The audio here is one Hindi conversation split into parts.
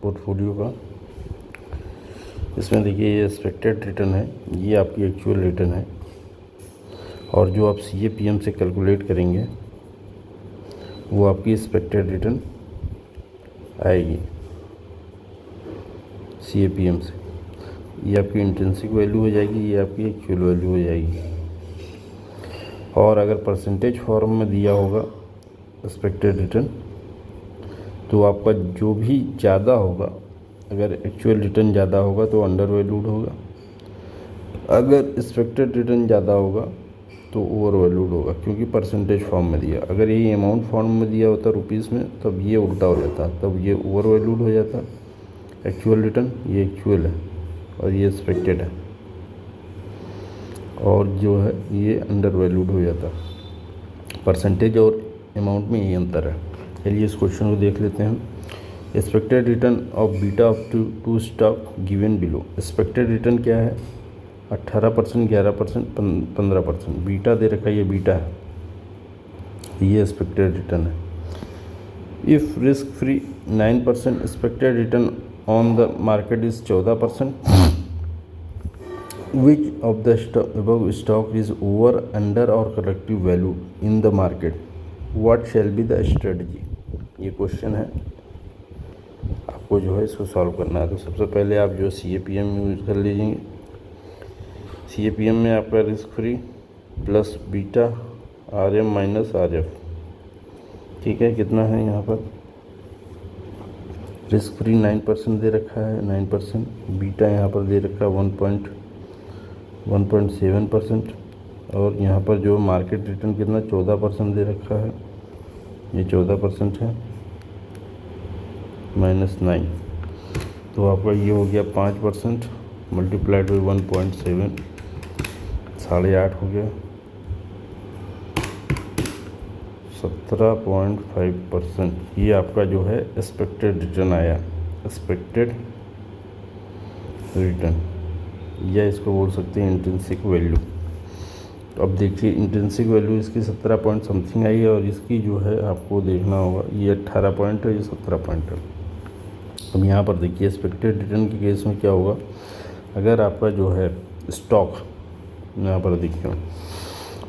पोर्टफोलियो का। इसमें देखिए ये एक्सपेक्टेड रिटर्न है, ये आपकी एक्चुअल रिटर्न है, और जो आप CAPM से कैलकुलेट करेंगे वो आपकी एक्सपेक्टेड रिटर्न आएगी CAPM से। ये आपकी इंट्रिंसिक वैल्यू हो जाएगी, ये आपकी एक्चुअल वैल्यू हो जाएगी। और अगर परसेंटेज फॉर्म में दिया होगा एक्सपेक्टेड रिटर्न, तो आपका जो भी ज़्यादा होगा, अगर एक्चुअल रिटर्न ज़्यादा होगा तो अंडर वैल्यूड होगा, अगर एक्सपेक्टेड रिटर्न ज़्यादा होगा तो ओवर वैल्यूड होगा, क्योंकि परसेंटेज फॉर्म में दिया। अगर ये अमाउंट फॉर्म में दिया होता रुपीज़ में, तब ये उल्टा हो जाता, तब ये ओवर वैल्यूड हो जाता एक्चुअल रिटर्न, ये एक्चुअल है और ये एक्सपेक्टेड है, और जो है ये अंडर वैल्यूड हो जाता। परसेंटेज और अमाउंट में ये अंतर है। चलिए इस क्वेश्चन को देख लेते हैं। Expected return of beta of two stock given below. Expected return क्या है? 18%, 11%, 15%। बीटा दे रखा है, ये बीटा है, ये एक्सपेक्टेड रिटर्न है। If risk free 9%, expected return on the market is 14%, which of the above stock is over, under or corrective value in the market? What shall be the strategy? ये क्वेश्चन है, आपको जो है इसको सॉल्व करना है। तो सबसे पहले आप जो CAPM यूज़ कर लीजिए। CAPM में आपका risk free plus beta RM minus RF, ठीक है। कितना है यहाँ पर? रिस्क फ्री 9% दे रखा है, 9%। बीटा यहाँ पर दे रखा है 1.7%, और यहाँ पर जो मार्केट रिटर्न कितना 14% दे रखा है, ये 14% है, -9, तो आपका ये हो गया 5% मल्टीप्लाइड बाई 1.7, 8.5 हो गया, 17.5%। ये आपका जो है एक्सपेक्टेड रिटर्न आया, एक्सपेक्टेड रिटर्न, या इसको बोल सकते हैं इंट्रिंसिक वैल्यू। तो अब देखिए इंट्रिंसिक वैल्यू इसकी 17 पॉइंट समथिंग आई है, और इसकी जो है आपको देखना होगा, ये 18 पॉइंट है, ये 17 पॉइंट है। अब यहाँ पर देखिए एक्सपेक्टेड रिटर्न के केस में क्या होगा, अगर आपका जो है स्टॉक यहाँ पर देखिए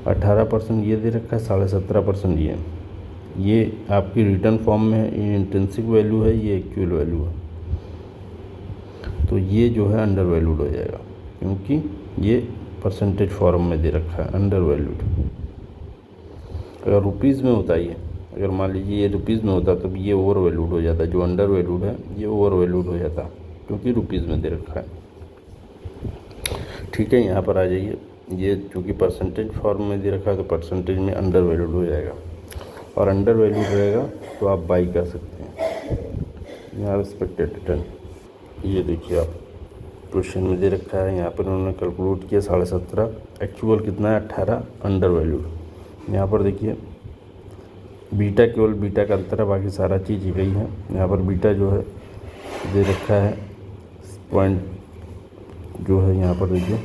18% ये दे रखा है, 17.5% ये आपकी रिटर्न फॉर्म में है, ये इंट्रिंसिक वैल्यू है, ये एक्चुअल वैल्यू है, तो ये जो है अंडर वैल्यूड हो जाएगा, क्योंकि ये परसेंटेज फॉर्म में दे रखा है अंडर वैल्यूड। अगर रुपीज़ में होता ये, अगर मान लीजिए ये रुपीज़ में होता, तब ये ओवर वैल्यूड हो जाता, जो अंडर वैल्यूड है ये ओवर वैल्यूड हो जाता, क्योंकि रुपीज़ में दे रखा है, ठीक है। यहाँ पर आ जाइए, ये चूँकि परसेंटेज फॉर्म में दे रखा है, तो परसेंटेज में अंडर वैल्यूड हो जाएगा, और अंडर वैल्यूड रहेगा तो आप बाई कर सकते हैं। यहाँ एक्सपेक्टेड रिटर्न ये देखिए आप क्वेश्चन में दे रखा है, यहाँ पर उन्होंने कैलकुलेट किया 17.5, एक्चुअल कितना है 18, अंडर वैल्यूड। यहाँ पर देखिए बीटा, केवल बीटा का अंतर है, बाकी सारा चीज़ ही गई है। यहाँ पर बीटा जो है दे रखा है पॉइंट, जो है यहाँ पर देखिए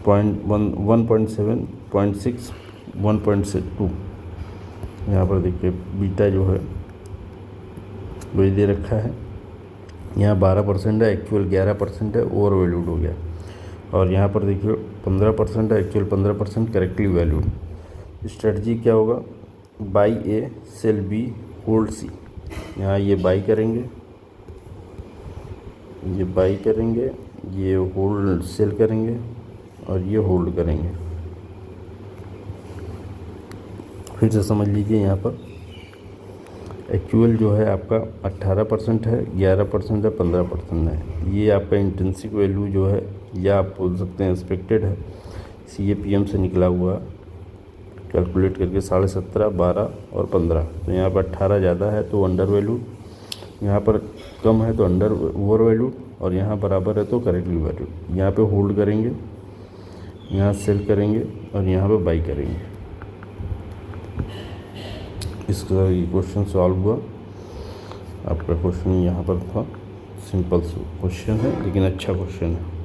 1.7, 0.6, 1.2। यहाँ पर देखिए बीटा जो है वही दे रखा है, यहाँ 12% है, एक्चुअल 11% है, ओवर वैल्यूड हो गया। और यहाँ पर देखिए 15% है, एक्चुअल 15%, करेक्टली वैल्यूड। स्ट्रेटजी क्या होगा? Buy A, sell B, hold C. यहाँ ये बाई करेंगे, ये बाई करेंगे, ये होल्ड सेल करेंगे, और ये होल्ड करेंगे। फिर से समझ लीजिए, यहाँ पर एक्चुअल जो है आपका 18% है, 11% है, 15% है। ये आपका इंट्रिंसिक वैल्यू जो है, या आप बोल सकते हैं एक्सपेक्टेड है, CAPM से निकला हुआ कैलकुलेट करके 17.5, 12 और 15। तो यहाँ पर 18 ज़्यादा है तो अंडर वैल्यूड, यहाँ पर कम है तो अंडर ओवर वैल्यूड, और यहाँ बराबर है तो करेक्टली वैल्यूड। यहाँ पे होल्ड करेंगे, यहाँ सेल करेंगे, और यहाँ पे बाई करेंगे। इसका ये क्वेश्चन सॉल्व हुआ। आपका क्वेश्चन यहाँ पर था, सिंपल क्वेश्चन है, लेकिन अच्छा क्वेश्चन है।